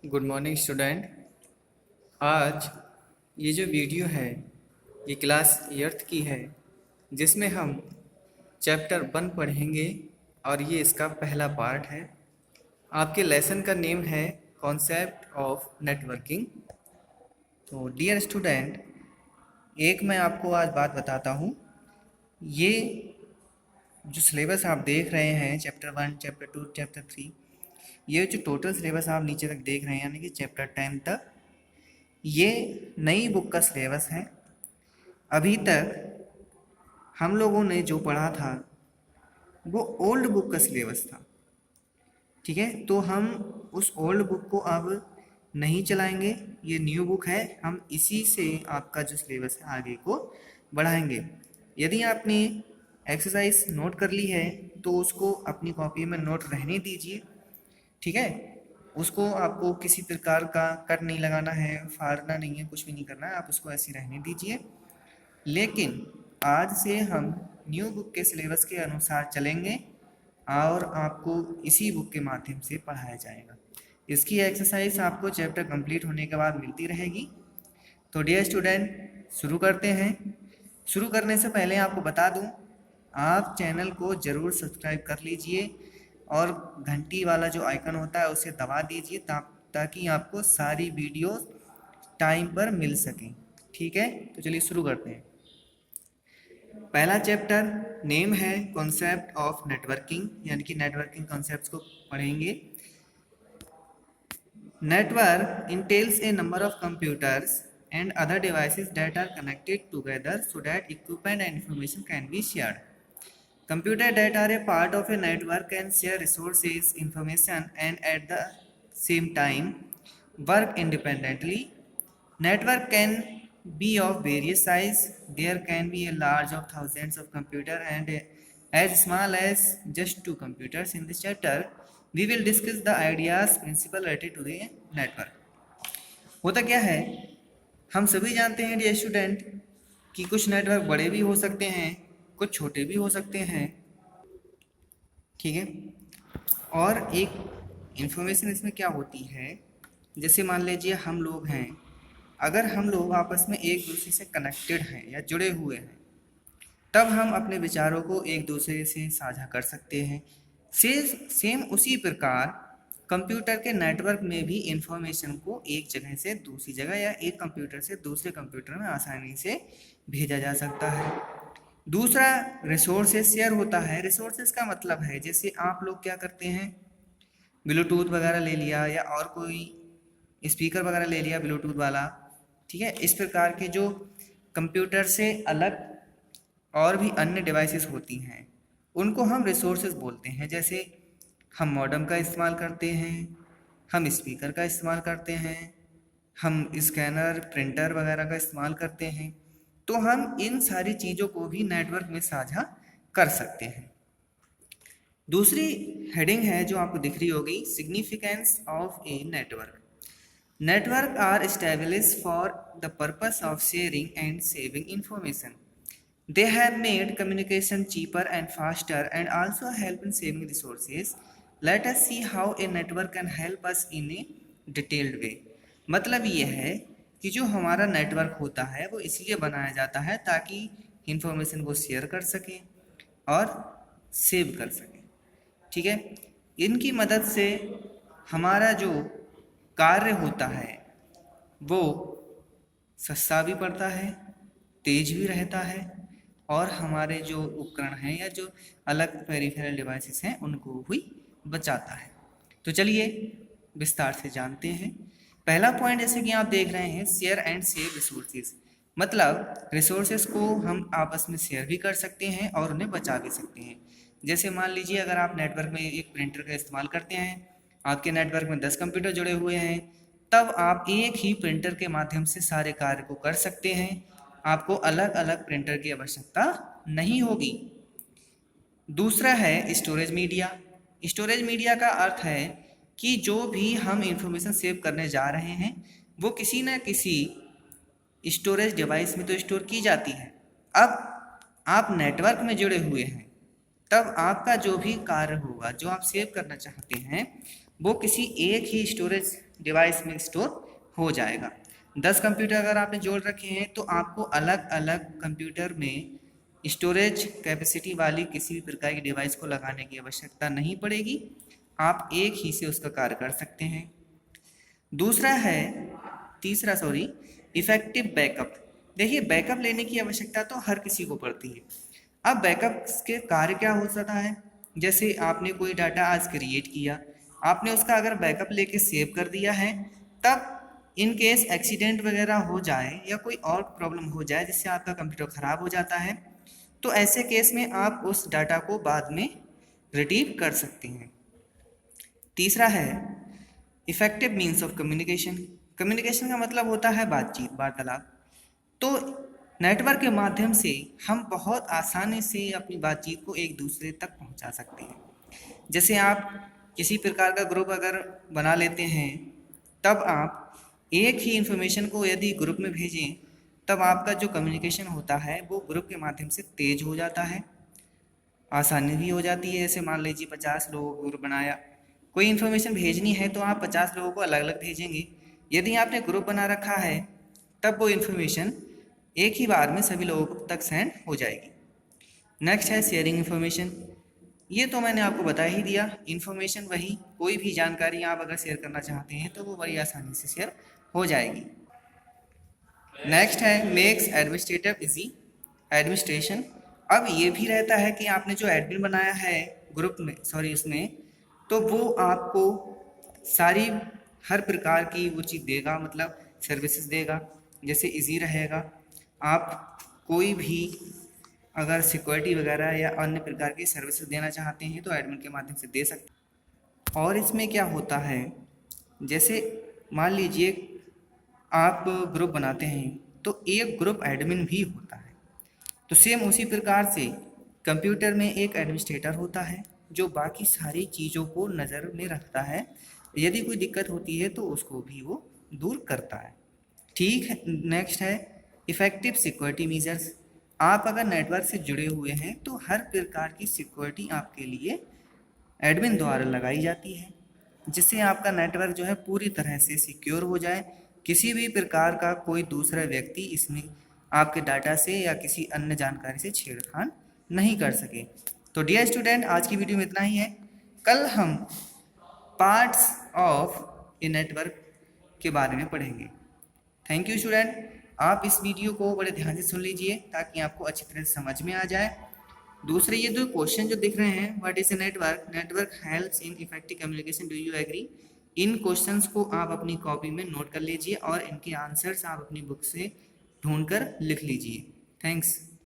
Good morning student. आज ये जो वीडियो है ये क्लास 8th की है, जिसमें हम चैप्टर 1 पढ़ेंगे और ये इसका पहला पार्ट है। आपके लेसन का नेम है कॉन्सेप्ट ऑफ नेटवर्किंग। तो डियर स्टूडेंट, एक मैं आपको आज बात बताता हूँ। ये जो सिलेबस आप देख रहे हैं चैप्टर 1, चैप्टर 2, चैप्टर 3, ये जो टोटल सिलेबस आप नीचे तक देख रहे हैं यानी कि चैप्टर 10 तक, ये नई बुक का सिलेबस है। अभी तक हम लोगों ने जो पढ़ा था वो ओल्ड बुक का सिलेबस था, ठीक है। तो हम उस ओल्ड बुक को अब नहीं चलाएंगे, ये न्यू बुक है। हम इसी से आपका जो सिलेबस है आगे को बढ़ाएंगे। यदि आपने एक्सरसाइज नोट कर ली है तो उसको अपनी कॉपी में नोट रहने दीजिए, ठीक है। उसको आपको किसी प्रकार का कट नहीं लगाना है, फाड़ना नहीं है, कुछ भी नहीं करना है, आप उसको ऐसे रहने दीजिए। लेकिन आज से हम न्यू बुक के सिलेबस के अनुसार चलेंगे और आपको इसी बुक के माध्यम से पढ़ाया जाएगा। इसकी एक्सरसाइज आपको चैप्टर कंप्लीट होने के बाद मिलती रहेगी। तो डियर स्टूडेंट, शुरू करते हैं। शुरू करने से पहले आपको बता दूं, आप चैनल को ज़रूर सब्सक्राइब कर लीजिए और घंटी वाला जो आइकन होता है उसे दबा दीजिए ताकि आपको सारी वीडियो टाइम पर मिल सकें, ठीक है। तो चलिए शुरू करते हैं। पहला चैप्टर नेम है कॉन्सेप्ट ऑफ नेटवर्किंग, यानी कि नेटवर्किंग कॉन्सेप्ट्स को पढ़ेंगे। Network entails a number of computers and other devices that are connected together so that equipment and information can be shared. Computers that are a part of a network can share resources, information, and at the same time work independently. Network can be of various size. There can be a large of thousands of computers and as small as just 2 computers. In this chapter, we will discuss the ideas, principle related to the network. होता क्या है, हम सभी जानते हैं dear student कि कुछ network बड़े भी हो सकते हैं, कुछ छोटे भी हो सकते हैं, ठीक है। और एक इंफॉर्मेशन इसमें क्या होती है, जैसे मान लीजिए हम लोग हैं, अगर हम लोग आपस में एक दूसरे से कनेक्टेड हैं या जुड़े हुए हैं तब हम अपने विचारों को एक दूसरे से साझा कर सकते हैं। सेम उसी प्रकार कंप्यूटर के नेटवर्क में भी इंफॉर्मेशन को एक जगह से दूसरी जगह या एक कंप्यूटर से दूसरे कंप्यूटर में आसानी से भेजा जा सकता है। दूसरा रिसोर्सेज शेयर होता है। रिसोर्सेज का मतलब है जैसे आप लोग क्या करते हैं, ब्लूटूथ वगैरह ले लिया या और कोई स्पीकर वगैरह ले लिया ब्लूटूथ वाला, ठीक है। इस प्रकार के जो कंप्यूटर से अलग और भी अन्य डिवाइसेस होती हैं उनको हम रिसोर्सेज बोलते हैं। जैसे हम मॉडेम का इस्तेमाल करते हैं, हम स्पीकर का इस्तेमाल करते हैं, हम स्कैनर, प्रिंटर वगैरह का इस्तेमाल करते हैं। तो हम इन सारी चीज़ों को भी नेटवर्क में साझा कर सकते हैं। दूसरी हेडिंग है जो आपको दिख रही होगी, significance of a network. Network are established for the purpose of sharing and saving information. They have made communication cheaper and faster and also help in saving resources. Let us see how a network can help us in a detailed way. मतलब ये है कि जो हमारा network होता है वो इसलिए बनाया जाता है ताकि इंफॉर्मेशन को शेयर कर सकें और सेव कर सकें, ठीक है। इनकी मदद से हमारा जो कार्य होता है वो सस्ता भी पड़ता है, तेज भी रहता है और हमारे जो उपकरण हैं या जो अलग पेरिफेरल डिवाइसेस हैं उनको भी बचाता है। तो चलिए विस्तार से जानते हैं। पहला पॉइंट जैसे कि आप देख रहे हैं, शेयर एंड सेव रिसोर्सेज। मतलब रिसोर्सेज को हम आपस में शेयर भी कर सकते हैं और उन्हें बचा भी सकते हैं। जैसे मान लीजिए अगर आप नेटवर्क में एक प्रिंटर का इस्तेमाल करते हैं, आपके नेटवर्क में 10 कंप्यूटर जुड़े हुए हैं, तब आप एक ही प्रिंटर के माध्यम से सारे कार्य को कर सकते हैं। आपको अलग अलग प्रिंटर की आवश्यकता नहीं होगी। दूसरा है स्टोरेज मीडिया। स्टोरेज मीडिया का अर्थ है कि जो भी हम इंफॉर्मेशन सेव करने जा रहे हैं वो किसी न किसी स्टोरेज डिवाइस में तो स्टोर की जाती है। अब आप नेटवर्क में जुड़े हुए हैं तब आपका जो भी कार्य होगा, जो आप सेव करना चाहते हैं, वो किसी एक ही स्टोरेज डिवाइस में स्टोर हो जाएगा। 10 कंप्यूटर अगर आपने जोड़ रखे हैं तो आपको अलग अलग कंप्यूटर में स्टोरेज कैपेसिटी वाली किसी भी प्रकार की डिवाइस को लगाने की आवश्यकता नहीं पड़ेगी, आप एक ही से उसका कार्य कर सकते हैं। तीसरा इफेक्टिव बैकअप। देखिए, बैकअप लेने की आवश्यकता तो हर किसी को पड़ती है। अब बैकअप के कार्य क्या हो सकता है, जैसे आपने कोई डाटा आज क्रिएट किया, आपने उसका अगर बैकअप लेके सेव कर दिया है, तब इन केस एक्सीडेंट वगैरह हो जाए या कोई और प्रॉब्लम हो जाए जिससे आपका कंप्यूटर ख़राब हो जाता है, तो ऐसे केस में आप उस डाटा को बाद में रिट्रीव कर सकते हैं। तीसरा है effective means of communication. Communication का मतलब होता है बातचीत, वार्तालाप। तो नेटवर्क के माध्यम से हम बहुत आसानी से अपनी बातचीत को एक दूसरे तक पहुंचा सकते हैं। जैसे आप किसी प्रकार का ग्रुप अगर बना लेते हैं, तब आप एक ही इन्फॉर्मेशन को यदि ग्रुप में भेजें, तब आपका जो कम्युनिकेशन होता है वो ग्रुप के माध्यम से तेज हो जाता है, आसानी भी हो जाती है। जैसे मान लीजिए 50 लोगों को ग्रुप बनाया, कोई इन्फॉर्मेशन भेजनी है तो आप 50 लोगों को अलग अलग भेजेंगे। यदि आपने ग्रुप बना रखा है, तब वो इन्फॉर्मेशन एक ही बार में सभी लोगों तक सेंड हो जाएगी। नेक्स्ट है शेयरिंग इन्फॉर्मेशन। ये तो मैंने आपको बता ही दिया, इन्फॉर्मेशन वही, कोई भी जानकारी आप अगर शेयर करना चाहते हैं तो वो बड़ी आसानी से शेयर हो जाएगी। नेक्स्ट है मेक्स एडमिनिस्ट्रेटिव इजी एडमिनिस्ट्रेशन। अब ये भी रहता है कि आपने जो एडमिन बनाया है ग्रुप में, उसमें, तो वो आपको सारी हर प्रकार की वो चीज़ देगा, मतलब सर्विसेज देगा। जैसे इजी रहेगा, आप कोई भी अगर सिक्योरिटी वगैरह या अन्य प्रकार की सर्विसेज देना चाहते हैं तो एडमिन के माध्यम से दे सकते हैं। और इसमें क्या होता है, जैसे मान लीजिए आप ग्रुप बनाते हैं तो एक ग्रुप एडमिन भी होता है, तो सेम उसी प्रकार से कंप्यूटर में एक एडमिनिस्ट्रेटर होता है जो बाकी सारी चीज़ों को नज़र में रखता है, यदि कोई दिक्कत होती है तो उसको भी वो दूर करता है। ठीक है। नेक्स्ट है इफ़ेक्टिव सिक्योरिटी मेजर्स। आप अगर नेटवर्क से जुड़े हुए हैं तो हर प्रकार की सिक्योरिटी आपके लिए एडमिन द्वारा लगाई जाती है, जिससे आपका नेटवर्क जो है पूरी तरह से सिक्योर हो जाए, किसी भी प्रकार का कोई दूसरा व्यक्ति इसमें आपके डाटा से या किसी अन्य जानकारी से छेड़खानी नहीं कर सके। तो डियर स्टूडेंट, आज की वीडियो में इतना ही है। कल हम पार्ट्स ऑफ ए नेटवर्क के बारे में पढ़ेंगे। थैंक यू स्टूडेंट, आप इस वीडियो को बड़े ध्यान से सुन लीजिए ताकि आपको अच्छी तरह से समझ में आ जाए। दूसरे ये जो क्वेश्चन जो दिख रहे हैं, what is a network, network helps in effective communication, do you agree, इन क्वेश्चंस को आप अपनी कॉपी में नोट कर लीजिए और इनके आंसर्स आप अपनी बुक से ढूंढकर लिख लीजिए। थैंक्स।